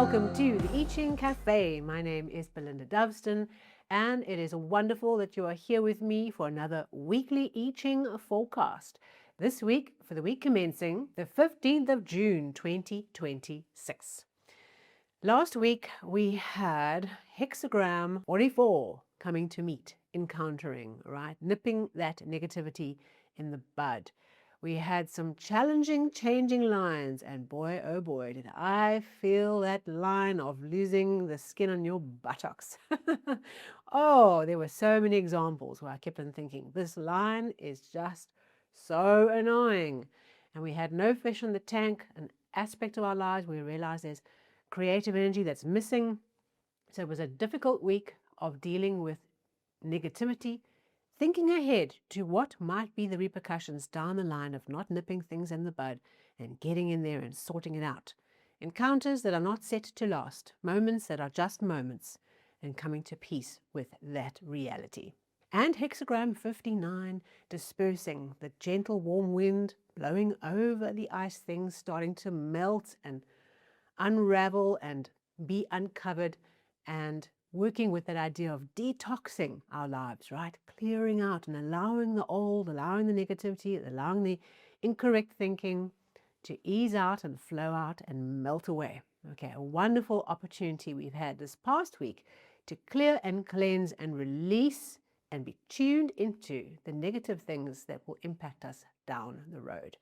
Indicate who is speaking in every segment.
Speaker 1: welcome to the I Ching Cafe. My name is Belinda Doveston, and it is wonderful that you are here with me for another weekly I Ching forecast. This week, for the week commencing the 15th of June 2026. Last week, we had Hexagram 44 coming to meet, encountering, right? Nipping that negativity in the bud. We had some challenging, changing lines, and boy, oh boy, did I feel that line of losing the skin on your buttocks. Oh, there were so many examples where I kept on thinking, this line is just so annoying. And we had no fish in the tank, an aspect of our lives where we realized there's creative energy that's missing. So it was a difficult week of dealing with negativity, thinking ahead to what might be the repercussions down the line of not nipping things in the bud and getting in there and sorting it out. Encounters that are not set to last, moments that are just moments, and coming to peace with that reality. And Hexagram 59, dispersing the gentle warm wind blowing over the ice things, starting to melt and unravel and be uncovered, and working with that idea of detoxing our lives, right? Clearing out and allowing the old, allowing the negativity, allowing the incorrect thinking to ease out and flow out and melt away. Okay, a wonderful opportunity we've had this past week to clear and cleanse and release and be tuned into the negative things that will impact us down the road.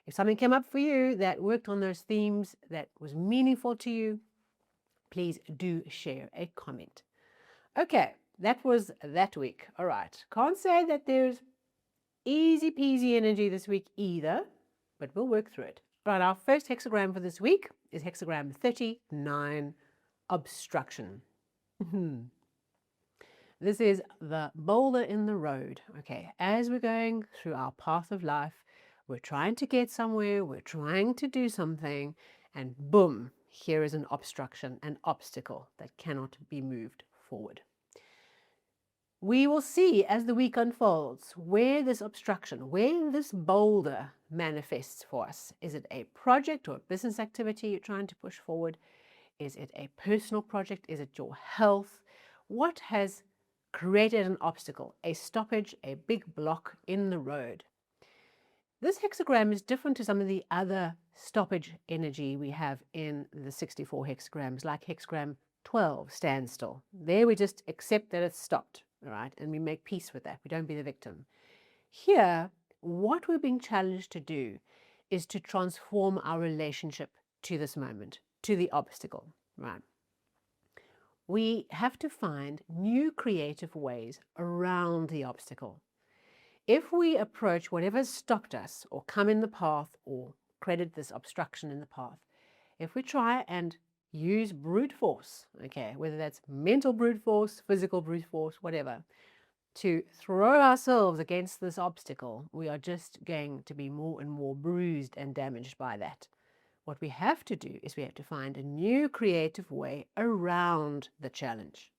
Speaker 1: If something came up for you that worked on those themes that was meaningful to you, please do share a comment. Okay, that was that week. All right, can't say that there's easy peasy energy this week either, but we'll work through it. All right, our first hexagram for this week is hexagram 39, obstruction. This is the boulder in the road. Okay, as we're going through our path of life, we're trying to get somewhere, we're trying to do something, and boom, here is an obstruction, an obstacle that cannot be moved forward. We will see as the week unfolds where this obstruction, where this boulder manifests for us. Is it a project or a business activity you're trying to push forward? Is it a personal project? Is it your health? What has created an obstacle, a stoppage, a big block in the road? This hexagram is different to some of the other stoppage energy we have in the 64 hexagrams, like hexagram 12, standstill. There we just accept that it's stopped, all right, and we make peace with that. We don't be the victim. Here, what we're being challenged to do is to transform our relationship to this moment, to the obstacle, right? We have to find new creative ways around the obstacle. If we approach whatever's stopped us or come in the path or created this obstruction in the path, if we try and use brute force, okay, whether that's mental brute force, physical brute force, whatever, to throw ourselves against this obstacle, we are just going to be more and more bruised and damaged by that. What we have to do is we have to find a new creative way around the challenge.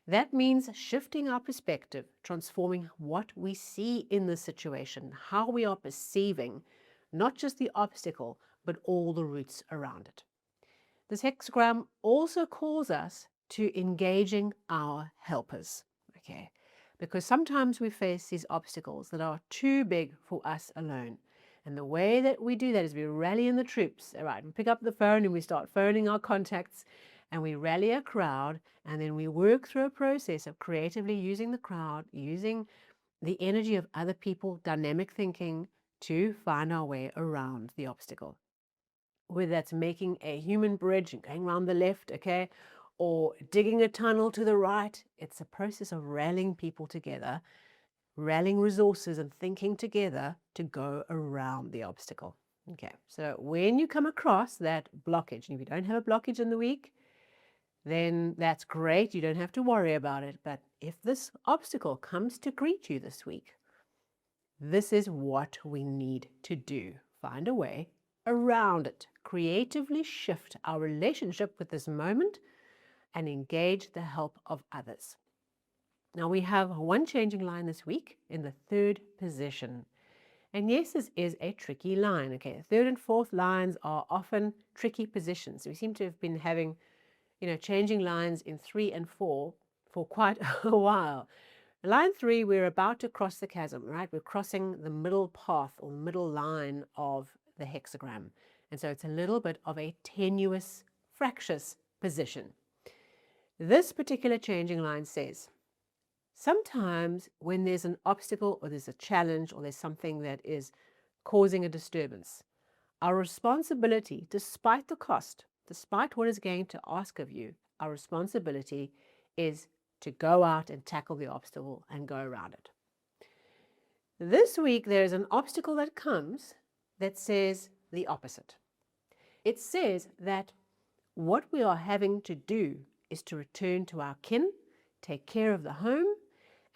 Speaker 1: That means shifting our perspective, transforming what we see in the situation, how we are perceiving not just the obstacle, but all the roots around it. This hexagram also calls us to engaging our helpers, okay? Because sometimes we face these obstacles that are too big for us alone. And the way that we do that is we rally in the troops, all right? We pick up the phone and we start phoning our contacts, and we rally a crowd, and then we work through a process of creatively using the crowd, using the energy of other people, dynamic thinking, to find our way around the obstacle. Whether that's making a human bridge and going around the left, okay, or digging a tunnel to the right, it's a process of rallying people together, rallying resources and thinking together to go around the obstacle. Okay, so when you come across that blockage, and if you don't have a blockage in the week, then that's great. You don't have to worry about it. But if this obstacle comes to greet you this week, this is what we need to do. Find a way around it. Creatively shift our relationship with this moment and engage the help of others. Now we have one changing line this week in the third position. And yes, this is a tricky line. Okay, third and fourth lines are often tricky positions. We seem to have been having, changing lines in 3 and 4 for quite a while. Line 3, we're about to cross the chasm, right? We're crossing the middle path or middle line of the hexagram. And so it's a little bit of a tenuous, fractious position. This particular changing line says, sometimes when there's an obstacle or there's a challenge or there's something that is causing a disturbance, our responsibility, despite the cost, despite what it's going to ask of you, our responsibility is to go out and tackle the obstacle and go around it. This week, there's an obstacle that comes that says the opposite. It says that what we are having to do is to return to our kin, take care of the home,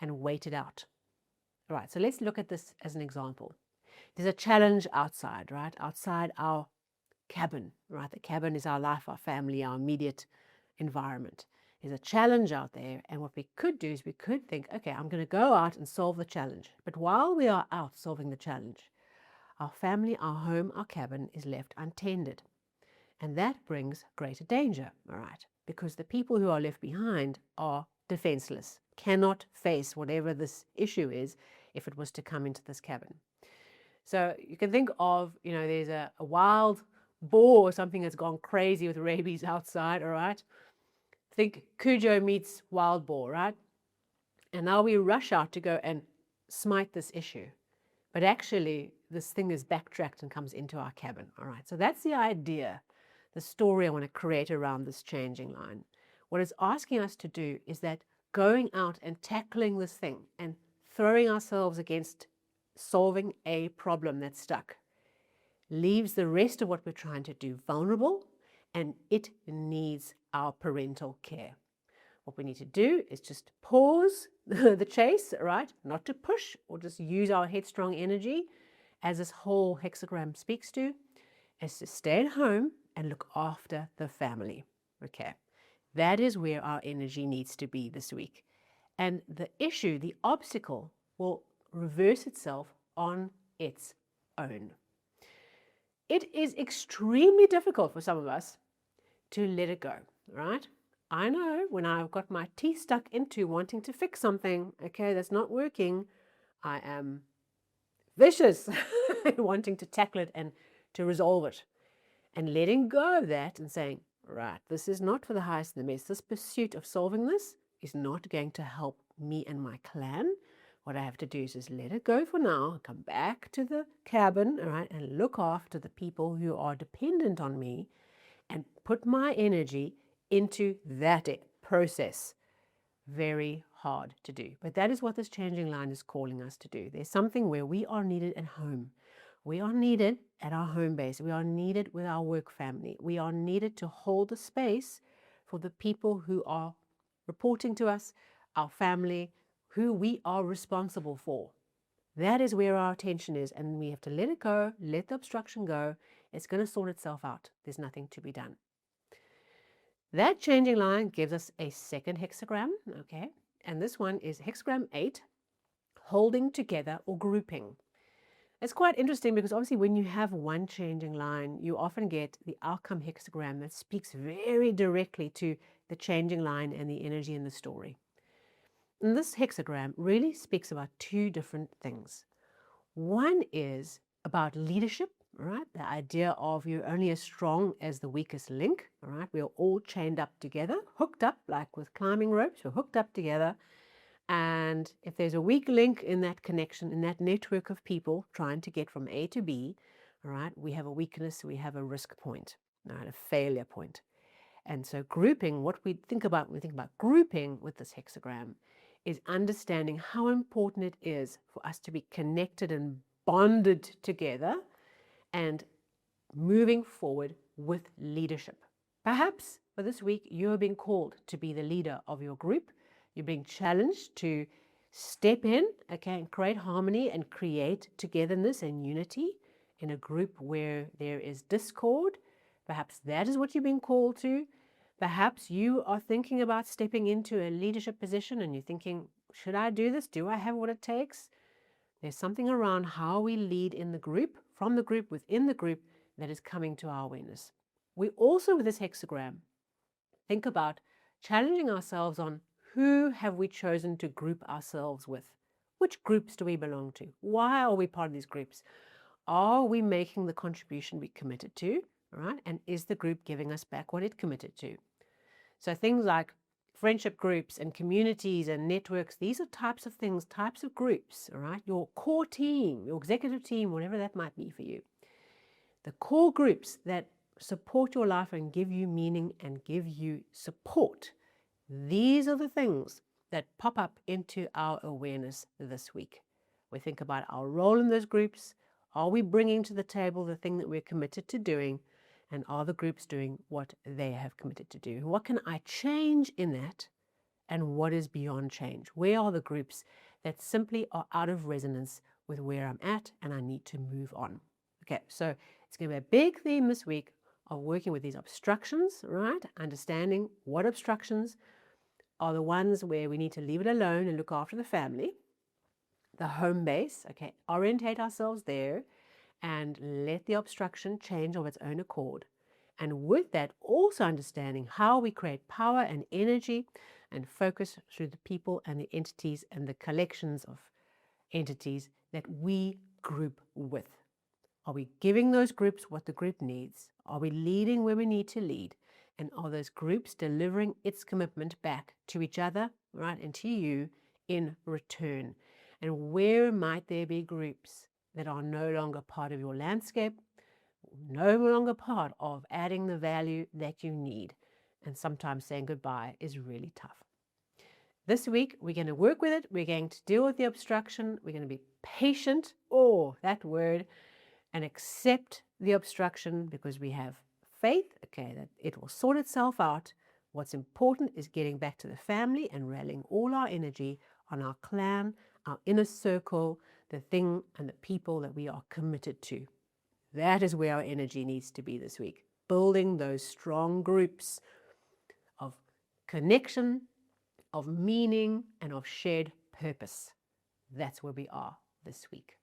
Speaker 1: and wait it out. All right, so let's look at this as an example. There's a challenge outside, right? Outside our cabin, right? The cabin is our life, our family, our immediate environment. There's a challenge out there, and what we could do is we could think, okay, I'm going to go out and solve the challenge. But while we are out solving the challenge, our family, our home, our cabin is left untended. And that brings greater danger, all right? Because the people who are left behind are defenseless, cannot face whatever this issue is if it was to come into this cabin. So you can think of, there's a wild boar or something that's gone crazy with rabies outside, all right? Think Cujo meets wild boar, right? And now we rush out to go and smite this issue. But actually, this thing is backtracked and comes into our cabin, all right? So that's the idea, the story I want to create around this changing line. What it's asking us to do is that going out and tackling this thing and throwing ourselves against solving a problem that's stuck leaves the rest of what we're trying to do vulnerable, and it needs our parental care. What we need to do is just pause the chase, right? Not to push or just use our headstrong energy, as this whole hexagram speaks to, is to stay at home and look after the family. Okay, that is where our energy needs to be this week. And the issue, the obstacle, will reverse itself on its own. It is extremely difficult for some of us to let it go, right? I know when I've got my teeth stuck into wanting to fix something, okay, that's not working, I am vicious wanting to tackle it and to resolve it. And letting go of that and saying, right, this is not for the highest and the best. This pursuit of solving this is not going to help me and my clan. What I have to do is just let it go for now, come back to the cabin, all right, and look after the people who are dependent on me and put my energy into that process. Very hard to do. But that is what this changing line is calling us to do. There's something where we are needed at home. We are needed at our home base. We are needed with our work family. We are needed to hold the space for the people who are reporting to us, our family, who we are responsible for. That is where our attention is, and we have to let it go, let the obstruction go. It's going to sort itself out. There's nothing to be done. That changing line gives us a second hexagram, okay? And this one is hexagram 8, holding together or grouping. It's quite interesting because obviously when you have one changing line, you often get the outcome hexagram that speaks very directly to the changing line and the energy in the story. And this hexagram really speaks about two different things. One is about leadership, right? The idea of you're only as strong as the weakest link, all right? We are all chained up together, hooked up like with climbing ropes, we're hooked up together. And if there's a weak link in that connection, in that network of people trying to get from A to B, all right, we have a weakness, we have a risk point, all right, a failure point. And so grouping, what we think about when we think about grouping with this hexagram is understanding how important it is for us to be connected and bonded together and moving forward with leadership. Perhaps for this week, you're being called to be the leader of your group. You're being challenged to step in, okay, and create harmony and create togetherness and unity in a group where there is discord. Perhaps that is what you're being called to. Perhaps you are thinking about stepping into a leadership position and you're thinking, should I do this? Do I have what it takes? There's something around how we lead in the group, from the group, within the group, that is coming to our awareness. We also, with this hexagram, think about challenging ourselves on who have we chosen to group ourselves with? Which groups do we belong to? Why are we part of these groups? Are we making the contribution we committed to? Right? And is the group giving us back what it committed to? So things like friendship groups and communities and networks, these are types of things, types of groups, all right? Your core team, your executive team, whatever that might be for you. The core groups that support your life and give you meaning and give you support. These are the things that pop up into our awareness this week. We think about our role in those groups. Are we bringing to the table the thing that we're committed to doing? And are the groups doing what they have committed to do? What can I change in that? And what is beyond change? Where are the groups that simply are out of resonance with where I'm at and I need to move on? Okay, so it's going to be a big theme this week of working with these obstructions, right? Understanding what obstructions are the ones where we need to leave it alone and look after the family, the home base, okay, orientate ourselves there and let the obstruction change of its own accord. And with that, also understanding how we create power and energy and focus through the people and the entities and the collections of entities that we group with. Are we giving those groups what the group needs? Are we leading where we need to lead? And are those groups delivering its commitment back to each other, right, and to you in return? And where might there be groups that are no longer part of your landscape, no longer part of adding the value that you need? And sometimes saying goodbye is really tough. This week, we're going to work with it. We're going to deal with the obstruction. We're going to be patient, that word, and accept the obstruction because we have faith, okay, that it will sort itself out. What's important is getting back to the family and rallying all our energy on our clan, our inner circle, the thing and the people that we are committed to. That is where our energy needs to be this week. Building those strong groups of connection, of meaning, and of shared purpose. That's where we are this week.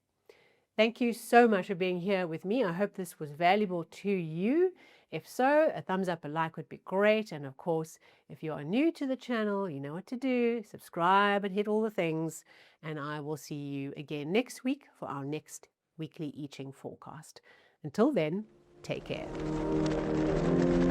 Speaker 1: Thank you so much for being here with me. I hope this was valuable to you. If so, a thumbs up, a like would be great. And of course, if you are new to the channel, you know what to do. Subscribe and hit all the things. And I will see you again next week for our next weekly I Ching forecast. Until then, take care.